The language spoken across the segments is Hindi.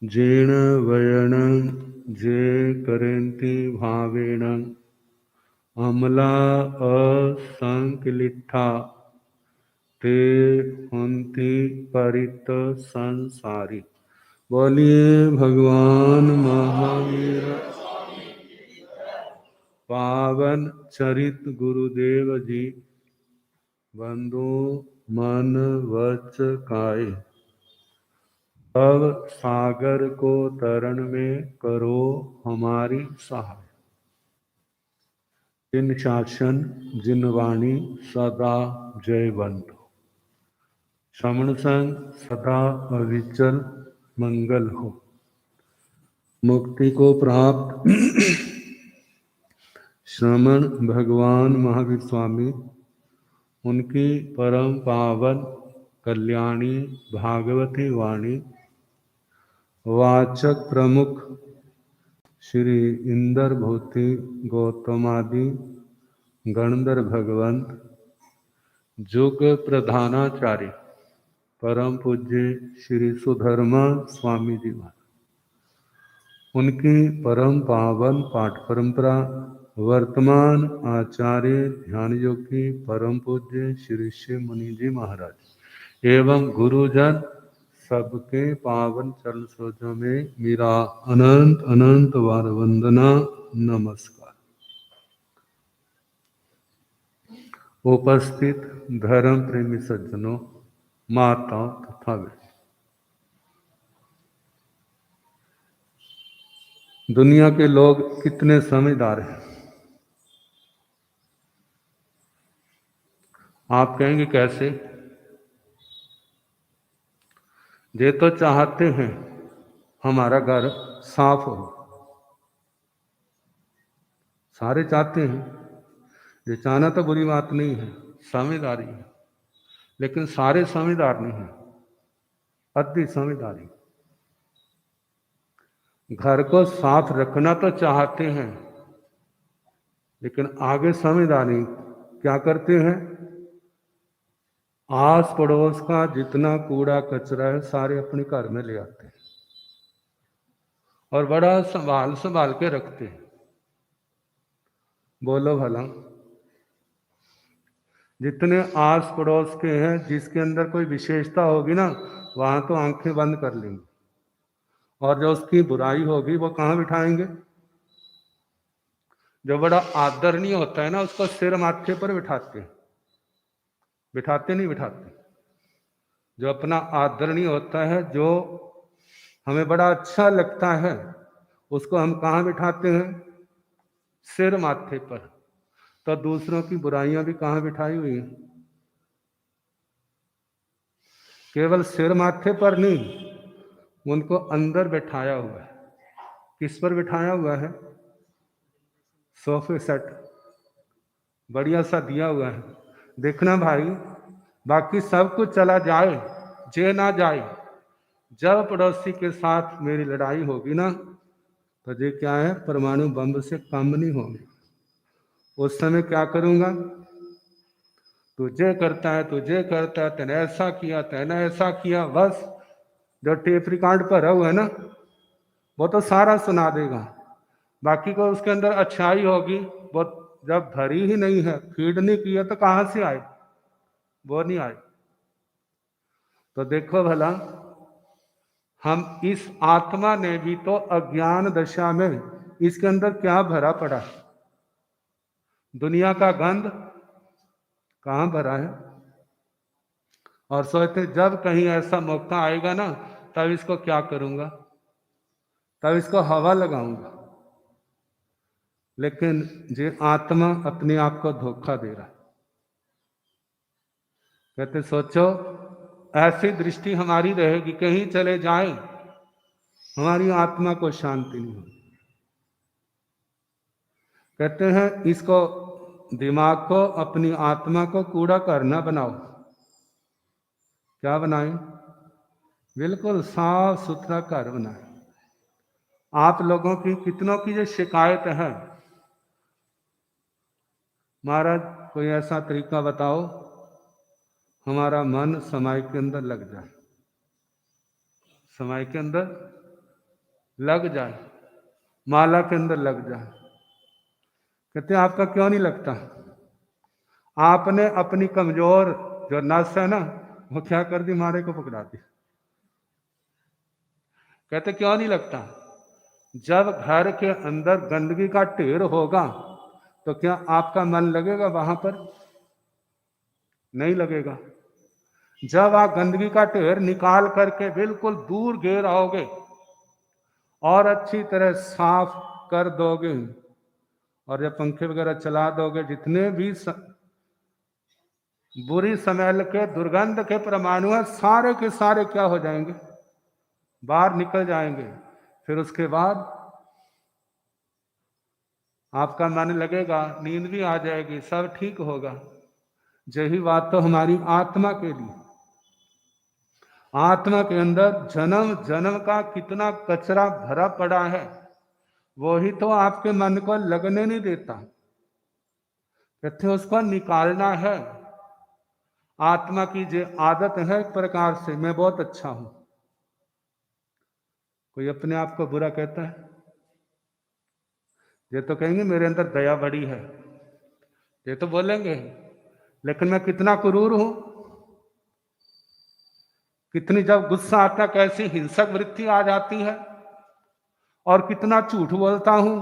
जेण वयन जे करेन्ति भावेन अमला असंकलिठा ते हन्ति परित संसारी। बोलिए भगवान महावीर पावन चरित गुरुदेव जी। बंधु मन वच काए तब सागर को तरण में करो हमारी सहाय। जिन शासन जिन वाणी सदा जयवंत। श्रवण संग सदा अविचल मंगल हो। मुक्ति को प्राप्त श्रमण भगवान महावीर स्वामी, उनकी परम पावन कल्याणी भागवती वाणी वाचक प्रमुख श्री इंदर भूति गौतमादि गणधर भगवंत जुग प्रधानाचार्य परम पूज्य श्री सुधर्मा स्वामी जी महाराज, उनकी परम पावन पाठ परंपरा वर्तमान आचार्य ध्यान योगी परम पूज्य श्री शिव मुनि जी महाराज एवं गुरुजन सबके पावन चरण सरोजों में मेरा अनंत अनंत बार वंदना नमस्कार। उपस्थित धर्म प्रेमी सज्जनों, माताओं तथा बहनों, दुनिया के लोग कितने समझदार हैं। आप कहेंगे कैसे? ये तो चाहते हैं हमारा घर साफ हो, सारे चाहते हैं। ये चाहना तो बुरी बात नहीं है, समझदारी है, लेकिन सारे समझदार नहीं हैं, अति समझदारी। घर को साफ रखना तो चाहते हैं, लेकिन आगे समझदारी क्या करते हैं? आस पड़ोस का जितना कूड़ा कचरा है सारे अपने घर में ले आते हैं और बड़ा संभाल संभाल के रखते हैं। बोलो भला, जितने आस पड़ोस के हैं जिसके अंदर कोई विशेषता होगी ना, वहां तो आंखें बंद कर लेंगे, और जो उसकी बुराई होगी वो कहाँ बिठाएंगे? जो बड़ा आदरणीय होता है ना, उसको सिर माथे पर बिठाते हैं। बिठाते नहीं बिठाते? जो अपना आदरणीय होता है, जो हमें बड़ा अच्छा लगता है, उसको हम कहाँ बिठाते हैं? सिर माथे पर। तो दूसरों की बुराइयां भी कहाँ बिठाई हुई हैं? केवल सिर माथे पर नहीं, उनको अंदर बैठाया हुआ है। किस पर बिठाया हुआ है? सोफे सेट बढ़िया सा दिया हुआ है। देखना भाई, बाकी सब कुछ चला जाए, जे ना जाए, जब पड़ोसी के साथ मेरी लड़ाई होगी ना, तो ये क्या है? परमाणु बम से कम नहीं होंगे। उस समय क्या करूंगा? तुझे करता है, तुझे करता है, तैने ऐसा किया, तैने ऐसा किया। बस जो टेप रिकॉर्ड पर हुआ है ना, वो तो सारा सुना देगा। बाकी को उसके अंदर अच्छाई होगी, वो जब भरी ही नहीं है, फीड नहीं किया, तो कहां से आए? वो नहीं आए। तो देखो भला, हम इस आत्मा ने भी तो अज्ञान दशा में इसके अंदर क्या भरा पड़ा है? दुनिया का गंध कहां भरा है? और सोचते जब कहीं ऐसा मौका आएगा ना, तब इसको क्या करूंगा, तब इसको हवा लगाऊंगा। लेकिन ये आत्मा अपने आप को धोखा दे रहा है। कहते सोचो, ऐसी दृष्टि हमारी रहेगी, कहीं चले जाए हमारी आत्मा को शांति नहीं होगी। कहते हैं इसको, दिमाग को, अपनी आत्मा को कूड़ा घर न बनाओ। क्या बनाए? बिल्कुल साफ सुथरा घर बनाए। आप लोगों की कितनों की ये शिकायत है, महाराज कोई ऐसा तरीका बताओ हमारा मन समाई के अंदर लग जाए। समाई के अंदर लग जाए, माला के अंदर लग जाए। कहते हैं आपका क्यों नहीं लगता? आपने अपनी कमजोर जो नस है ना, वो क्या कर दी, मारे को पकड़ा दी। कहते क्यों नहीं लगता? जब घर के अंदर गंदगी का ढेर होगा तो क्या आपका मन लगेगा वहां पर? नहीं लगेगा। जब आप गंदगी का ढेर निकाल करके बिल्कुल दूर घेर आओगे और अच्छी तरह साफ कर दोगे, और जब पंखे वगैरह चला दोगे, जितने भी बुरी स्मेल के, दुर्गंध के परमाणु है, सारे के सारे क्या हो जाएंगे, बाहर निकल जाएंगे। फिर उसके बाद आपका मन लगेगा, नींद भी आ जाएगी, सब ठीक होगा। यही बात तो हमारी आत्मा के लिए, आत्मा के अंदर जन्म जन्म का कितना कचरा भरा पड़ा है, वही तो आपके मन को लगने नहीं देता। कहते उसको निकालना है। आत्मा की जो आदत है एक प्रकार से, मैं बहुत अच्छा हूं। कोई अपने आप को बुरा कहता है? ये तो कहेंगे मेरे अंदर दया बड़ी है, ये तो बोलेंगे। लेकिन मैं कितना क्रूर हूं, कितनी जब गुस्सा आता कैसी हिंसक वृत्ति आ जाती है, और कितना झूठ बोलता हूं,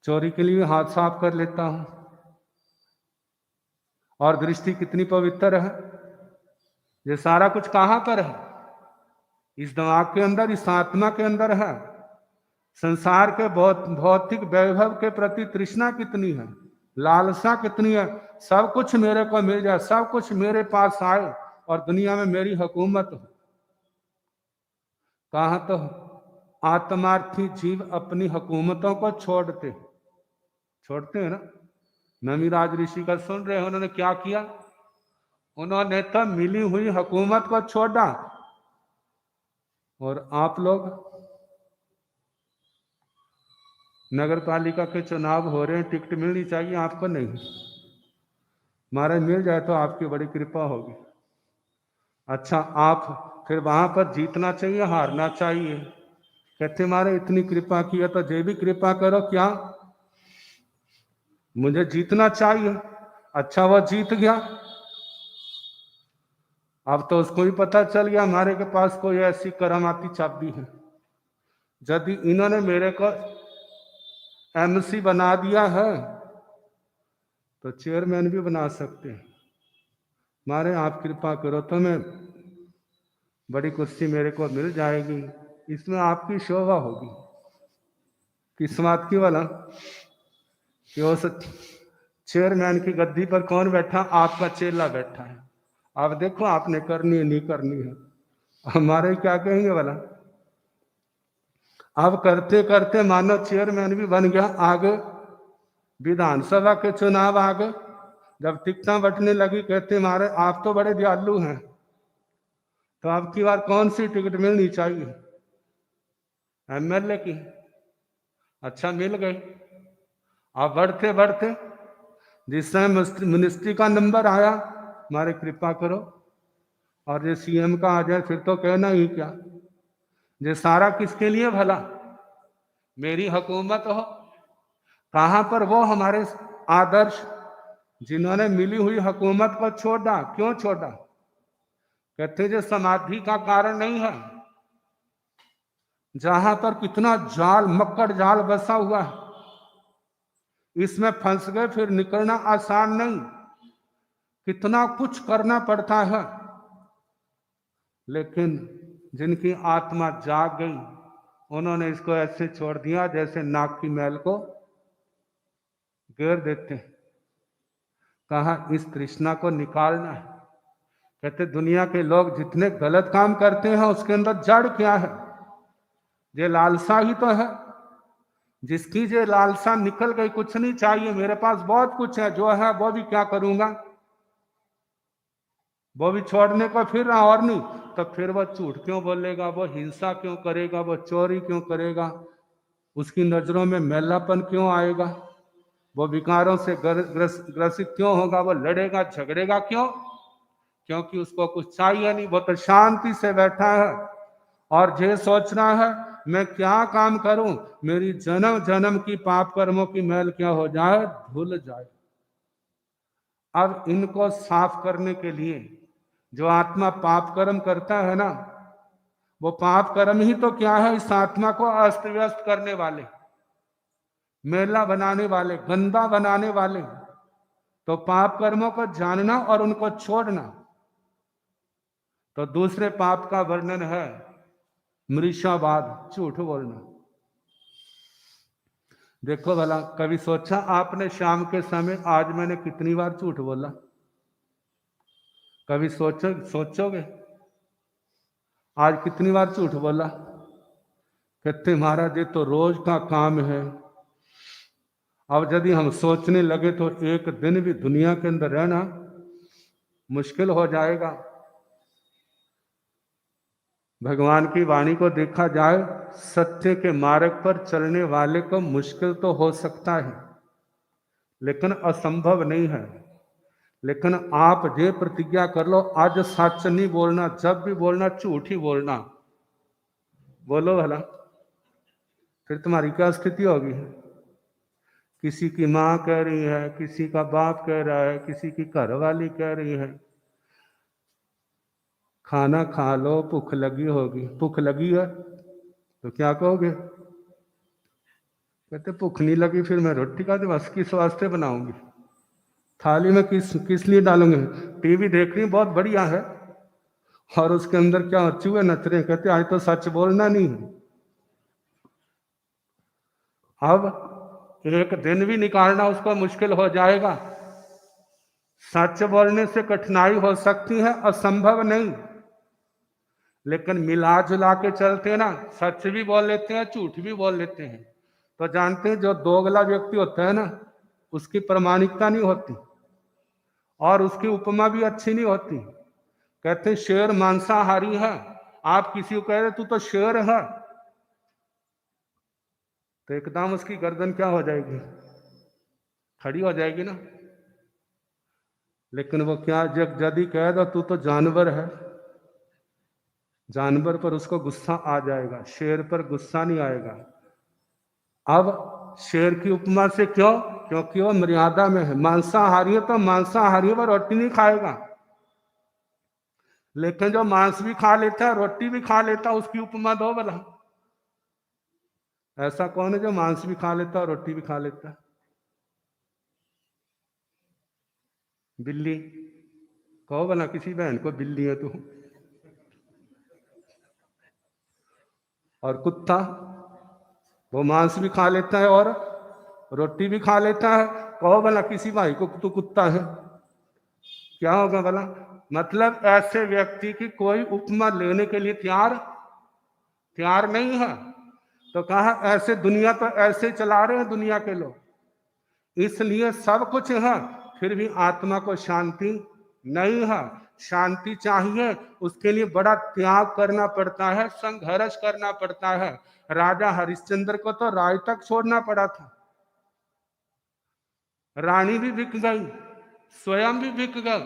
चोरी के लिए हाथ साफ कर लेता हूं, और दृष्टि कितनी पवित्र है। ये सारा कुछ कहां पर है? इस दिमाग के अंदर, इस आत्मा के अंदर है। संसार के भौतिक वैभव के प्रति तृष्णा कितनी है, लालसा कितनी है, सब कुछ मेरे को मिल जाए, सब कुछ मेरे पास आए और दुनिया में मेरी हुकूमत हो। कहा तो आत्मार्थी जीव अपनी हुकूमतों को छोड़ते हैं ना। नमीराज ऋषि का सुन रहे हैं, उन्होंने क्या किया? उन्होंने तो मिली हुई हुकूमत को छोड़ा। और आप लोग, नगर पालिका के चुनाव हो रहे हैं, टिकट मिलनी चाहिए, आपको नहीं। महाराज मिल जाए तो आपकी बड़ी कृपा होगी। अच्छा, आप फिर वहां पर जीतना चाहिए, हारना चाहिए? कहते मारे इतनी कृपा की है तो जे भी कृपा करो, क्या मुझे जीतना चाहिए? अच्छा, वो जीत गया। अब तो उसको भी पता चल गया हमारे के पास कोई ऐसी करामाती चाबी है। यदि इन्होंने मेरे को एमसी बना दिया है तो चेयरमैन भी बना सकते हैं। मारे आप कृपा करो तो मैं बड़ी कुर्सी मेरे को मिल जाएगी, इसमें आपकी शोभा होगी। किस्मत की वाला कि उस चेयरमैन की गद्दी पर कौन बैठा? आपका चेला बैठा है। आप देखो आपने करनी है नहीं करनी है, हमारे क्या कहेंगे वाला। अब करते करते मानो चेयरमैन भी बन गया। आगे विधानसभा के चुनाव आ गए, जब टिकटा बंटने लगी, कहते मारे आप तो बड़े दयालु हैं, तो आपकी बार कौन सी टिकट मिलनी चाहिए? एमएलए की। अच्छा, मिल गई। अब बढ़ते बढ़ते जिस समय मिनिस्ट्री का नंबर आया, हमारे कृपा करो, और ये सीएम का आ जाए फिर तो कहना ही क्या। ये सारा किसके लिए भला? मेरी हुकूमत हो। कहां पर वो हमारे आदर्श जिन्होंने मिली हुई हुकूमत को छोड़ा? क्यों छोड़ा? कहते जो समाधि का कारण नहीं है, जहां पर कितना जाल, मक्कड़ जाल बसा हुआ है, इसमें फंस गए, फिर निकलना आसान नहीं, कितना कुछ करना पड़ता है। लेकिन जिनकी आत्मा जाग गई, उन्होंने इसको ऐसे छोड़ दिया जैसे नाक की मैल को घेर देते। कहा इस तृष्णा को निकालना है। कहते दुनिया के लोग जितने गलत काम करते हैं, उसके अंदर जड़ क्या है? ये लालसा ही तो है। जिसकी ये लालसा निकल गई, कुछ नहीं चाहिए, मेरे पास बहुत कुछ है, जो है वो भी क्या करूंगा, वो भी छोड़ने को फिर रहा, और नहीं तो फिर वो झूठ क्यों बोलेगा, वो हिंसा क्यों करेगा, वो चोरी क्यों करेगा, उसकी नजरों में मैलापन क्यों आएगा, वो विकारों से ग्रसित क्यों होगा, वो लड़ेगा झगड़ेगा क्यों? क्योंकि उसको कुछ चाहिए नहीं, वो तो शांति से बैठा है और ये सोचना है मैं क्या काम करूं मेरी जन्म जन्म की पाप कर्मों की मैल क्या हो जाए, धुल जाए। अब इनको साफ करने के लिए जो आत्मा पाप कर्म करता है ना, वो पाप कर्म ही तो क्या है, इस आत्मा को अस्त व्यस्त करने वाले, मेला बनाने वाले, गंदा बनाने वाले। तो पाप कर्मों को जानना और उनको छोड़ना। तो दूसरे पाप का वर्णन है मृषावाद, झूठ बोलना। देखो भला, कभी सोचा आपने शाम के समय आज मैंने कितनी बार झूठ बोला? कभी सोचोगे आज कितनी बार झूठ बोला? कहते महाराज ये तो रोज का काम है। अब यदि हम सोचने लगे तो एक दिन भी दुनिया के अंदर रहना मुश्किल हो जाएगा। भगवान की वाणी को देखा जाए, सत्य के मार्ग पर चलने वाले को मुश्किल तो हो सकता है लेकिन असंभव नहीं है। लेकिन आप ये प्रतिज्ञा कर लो आज सच नहीं बोलना, जब भी बोलना झूठ ही बोलना। बोलो भला, फिर तुम्हारी क्या स्थिति होगी? किसी की माँ कह रही है, किसी का बाप कह रहा है, किसी की घरवाली कह रही है खाना खा लो, भूख लगी होगी। भूख लगी है तो क्या कहोगे? कहते भूख नहीं लगी फिर मैं रोटी का दिवस किस वास्ते बनाऊंगी, थाली में किस लिए डालूंगे? टीवी देख रही बहुत बढ़िया है और उसके अंदर क्या चूहे नच रहे। कहते आज तो सच बोलना नहीं है। अब एक दिन भी निकालना उसको मुश्किल हो जाएगा। सच बोलने से कठिनाई हो सकती है, असंभव नहीं। लेकिन मिला जुला के चलते ना, सच भी बोल लेते हैं, झूठ भी बोल लेते हैं। तो जानते हैं जो दोगला व्यक्ति होता है ना, उसकी प्रामाणिकता नहीं होती और उसकी उपमा भी अच्छी नहीं होती। कहते हैं शेर मांसाहारी है, आप किसी को कह रहे तू तो शेर है, तो एकदम उसकी गर्दन क्या हो जाएगी, खड़ी हो जाएगी ना। लेकिन वो क्या यदि कह दो तू तो जानवर है, जानवर पर उसको गुस्सा आ जाएगा, शेर पर गुस्सा नहीं आएगा। अब शेर की उपमा से क्यों? क्योंकि वो मर्यादा में है। मांसाहारी है तो मांसाहारी पर रोटी नहीं खाएगा, लेकिन जो मांस भी खा लेता है रोटी भी खा लेता है, उसकी उपमा दो भला। ऐसा कौन है जो मांस भी खा लेता है रोटी भी खा लेता है? बिल्ली। कहो भला किसी बहन को बिल्ली है तू। और कुत्ता, वो मांस भी खा लेता है और रोटी भी खा लेता है। कहो भला किसी भाई को तू कुत्ता है, क्या होगा भला? मतलब ऐसे व्यक्ति की कोई उपमा लेने के लिए तैयार नहीं है। तो कहा ऐसे दुनिया तो ऐसे चला रहे हैं दुनिया के लोग, इसलिए सब कुछ है फिर भी आत्मा को शांति नहीं है। शांति चाहिए उसके लिए बड़ा त्याग करना पड़ता है, संघर्ष करना पड़ता है। राजा हरिश्चंद्र को तो राय तक छोड़ना पड़ा था, रानी भी बिक गई, स्वयं भी बिक गए,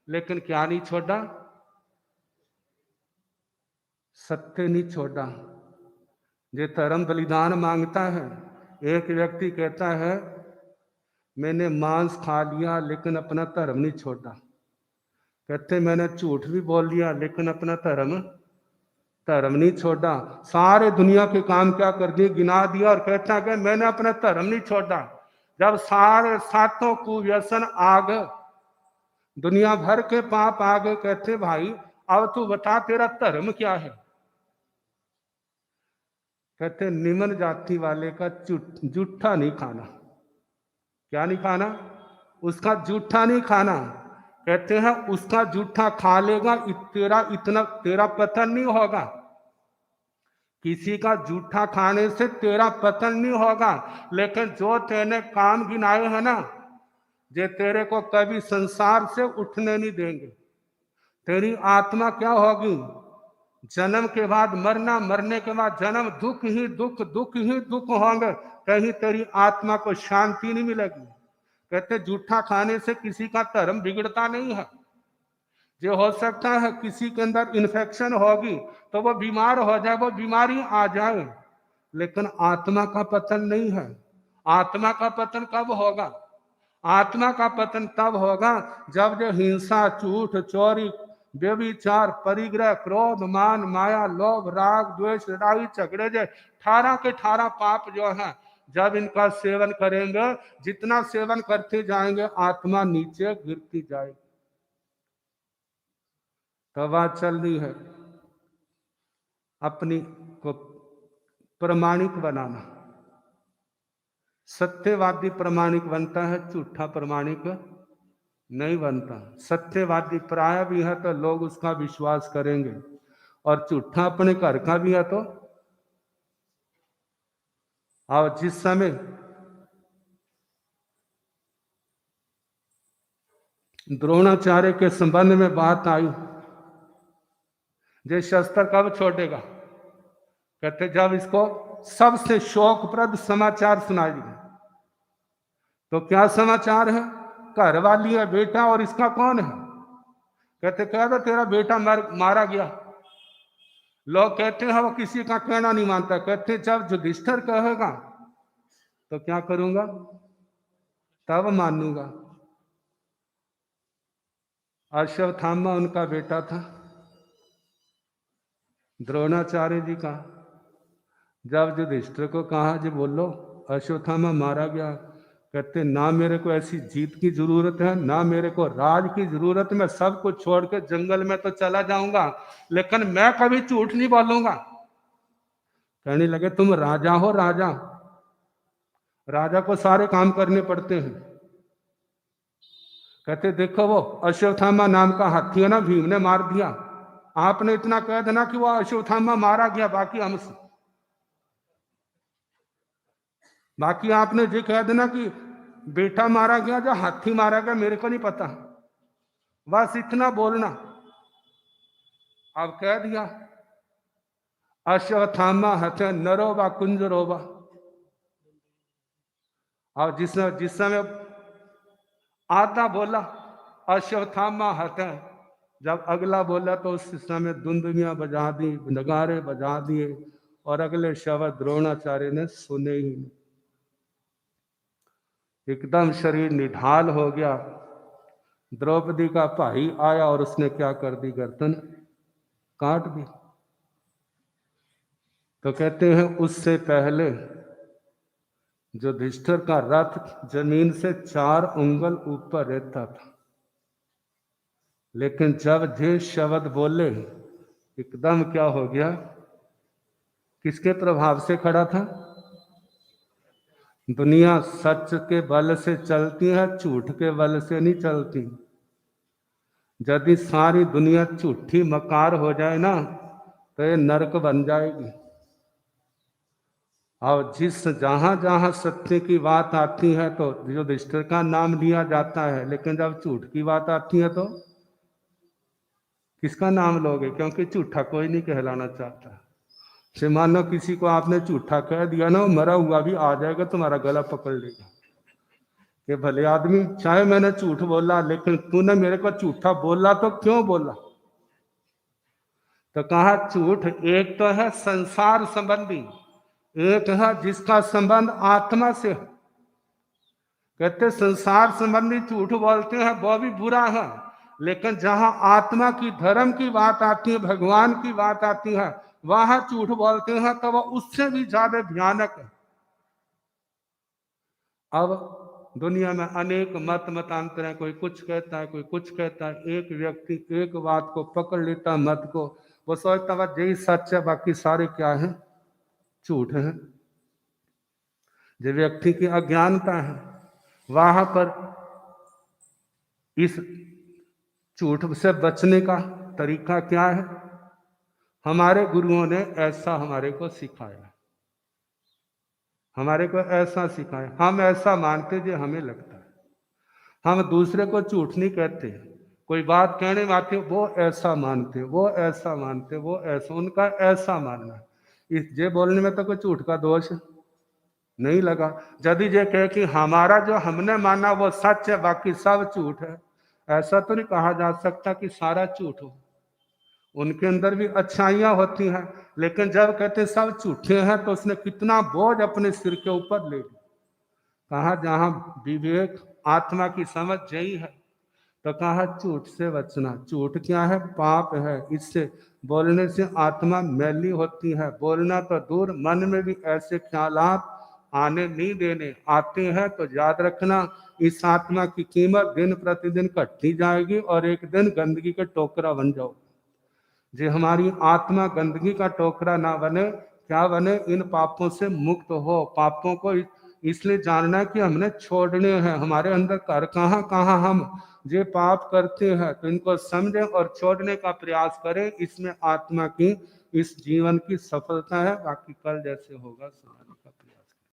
लेकिन क्या नहीं छोड़ा? सत्य नहीं छोड़ा। ये धर्म बलिदान मांगता है। एक व्यक्ति कहता है मैंने मांस खा लिया लेकिन अपना धर्म नहीं छोड़ा। कहते मैंने झूठ भी बोल लिया लेकिन अपना धर्म नहीं छोड़ा। सारे दुनिया के काम क्या कर दिए, गिना दिया, और कहता है मैंने अपना धर्म नहीं छोड़ा। जब सारे सातों कुव्यसन आ गए, दुनिया भर के पाप आ गए, कहते भाई अब तू बता तेरा धर्म क्या है? कहते निम्न जाति वाले का जूठा नहीं खाना। क्या नहीं खाना? उसका जूठा नहीं खाना। कहते हैं उसका जूठा खा लेगा तेरा पतन नहीं होगा। किसी का जूठा खाने से तेरा पतन नहीं होगा, लेकिन जो तेने काम गिनाए हैं ना, जे तेरे को कभी संसार से उठने नहीं देंगे। तेरी आत्मा क्या होगी? जन्म के बाद मरना, मरने के बाद जन्म, दुख ही दुख, दुख ही दुख होंगे। कहीं तेरी आत्मा को शांति नहीं मिलेगी। कहते जूठा खाने से किसी का धर्म बिगड़ता नहीं है। जो हो सकता है किसी के अंदर इन्फेक्शन होगी तो वो बीमार हो जाए, वो बीमारी आ जाए, लेकिन आत्मा का पतन नहीं है। आत्मा का पतन कब होगा? आत्मा का पतन तब होगा जब जो हिंसा, झूठ, चोरी, व्यभिचार, परिग्रह, क्रोध, मान, माया, लोभ, राग, द्वेष, लड़ाई, झगड़े, जो 18 के 18 पाप जो है, जब इनका सेवन करेंगे, जितना सेवन करते जाएंगे आत्मा नीचे गिरती जाएगी। तो बात चल रही है अपनी को प्रमाणिक बनाना। सत्यवादी प्रमाणिक बनता है, झूठा प्रमाणिक नहीं बनता। सत्यवादी प्राय भी है तो लोग उसका विश्वास करेंगे, और झूठा अपने घर का भी है तो। और जिस समय द्रोणाचार्य के संबंध में बात आई, ये शस्त्र कब छोड़ेगा? कहते जब इसको सबसे शोकप्रद समाचार सुनाई दिया। तो क्या समाचार है? घर वाली है, बेटा, और इसका कौन है? कहते कह दो तेरा बेटा मारा गया। लोग कहते हैं वो किसी का कहना नहीं मानता। कहते जब युधिष्ठिर कहेगा तो क्या करूंगा? तब मानूंगा। अश्वत्थामा उनका बेटा था, द्रोणाचार्य जी का। जब युधिष्ठिर को कहा जी बोलो अश्वत्थामा मारा गया, कहते ना मेरे को ऐसी जीत की जरूरत है, ना मेरे को राज की जरूरत, मैं सब कुछ छोड़ के जंगल में तो चला जाऊंगा, लेकिन मैं कभी झूठ नहीं बोलूंगा। कहने लगे तुम राजा हो, राजा, राजा को सारे काम करने पड़ते हैं। कहते देखो वो अश्वत्थामा नाम का हाथी है ना, भीम ने मार दिया, आपने इतना कह देना कि वो अश्वत्थामा मारा गया, बाकी आपने ये कह देना कि बेटा मारा गया, जो हाथी मारा गया मेरे को नहीं पता, बस इतना बोलना। अब कह दिया अश्वत्थामा हथे नरोबा कुंजरोबा। और जिस समय आधा बोला अश्वत्थामा हथे, जब अगला बोला तो उस समय दुंदुमियां बजा दी, नगारे बजा दिए, और अगले शब्द द्रोणाचार्य ने सुने ही नहीं। एकदम शरीर निढाल हो गया। द्रौपदी का भाई आया और उसने क्या कर दी? गर्दन काट दी। तो कहते हैं उससे पहले युधिष्ठिर का रथ जमीन से 4 उंगल ऊपर रहता था, लेकिन जब ये शब्द बोले एकदम क्या हो गया? किसके प्रभाव से खड़ा था? दुनिया सच के बल से चलती है, झूठ के बल से नहीं चलती। यदि सारी दुनिया झूठी मकार हो जाए ना तो ये नरक बन जाएगी। और जहां जहां सत्य की बात आती है तो युधिष्ठिर का नाम लिया जाता है, लेकिन जब झूठ की बात आती है तो किसका नाम लोगे? क्योंकि झूठा कोई नहीं कहलाना चाहता। से मानो किसी को आपने झूठा कह दिया ना, मरा हुआ भी आ जाएगा तुम्हारा गला पकड़ लेगा कि भले आदमी, चाहे मैंने झूठ बोला लेकिन तूने मेरे को झूठा बोला तो क्यों बोला? तो कहा झूठ एक तो है संसार संबंधी, एक है जिसका संबंध आत्मा से है। कहते संसार संबंधी झूठ बोलते हैं वो भी बुरा है, लेकिन जहां आत्मा की, धर्म की बात आती है, भगवान की बात आती है, वहां झूठ बोलते हैं तो वह उससे भी ज्यादा भयानक है। अब दुनिया में अनेक मतांतर हैं, कोई कुछ कहता है, कोई कुछ कहता है। एक व्यक्ति एक बात को पकड़ लेता, मत को, वो सोचता है यही सच है, बाकी सारे क्या है? झूठ है। जो व्यक्ति की अज्ञानता है, वहां पर इस झूठ से बचने का तरीका क्या है? हमारे गुरुओं ने ऐसा हमारे को सिखाया, हमारे को ऐसा सिखाया, हम ऐसा मानते जो हमें लगता है। हम दूसरे को झूठ नहीं कहते, कोई बात कहने में आती है वो ऐसा मानते, वो ऐसा मानते, वो ऐसा, उनका ऐसा मानना। इस ये बोलने में तो कोई झूठ का दोष नहीं लगा। यदि ये कहे कि हमारा जो हमने माना वो सच है, बाकी सब झूठ है, ऐसा तो नहीं कहा जा सकता कि सारा झूठ हो, उनके अंदर भी अच्छाइयां होती हैं, लेकिन जब कहते सब झूठे हैं तो उसने कितना बोझ अपने सिर के ऊपर ले लिया। कहा जहां विवेक आत्मा की समझ यही है, तो कहा झूठ से बचना। झूठ क्या है? पाप है। इससे बोलने से आत्मा मैली होती है। बोलना तो दूर, मन में भी ऐसे ख्यालात आने नहीं देने। आते हैं तो याद रखना, इस आत्मा की कीमत दिन प्रतिदिन घटती जाएगी और एक दिन गंदगी का टोकरा बन जाओ। जे हमारी आत्मा गंदगी का टोकरा ना बने, क्या बने? इन पापों से मुक्त हो। पापों को इसलिए जानना है कि हमने छोड़ने हैं। हमारे अंदर कर कहाँ कहाँ हम जे पाप करते हैं, तो इनको समझें और छोड़ने का प्रयास करें। इसमें आत्मा की इस जीवन की सफलता है। बाकी कल जैसे होगा सुना।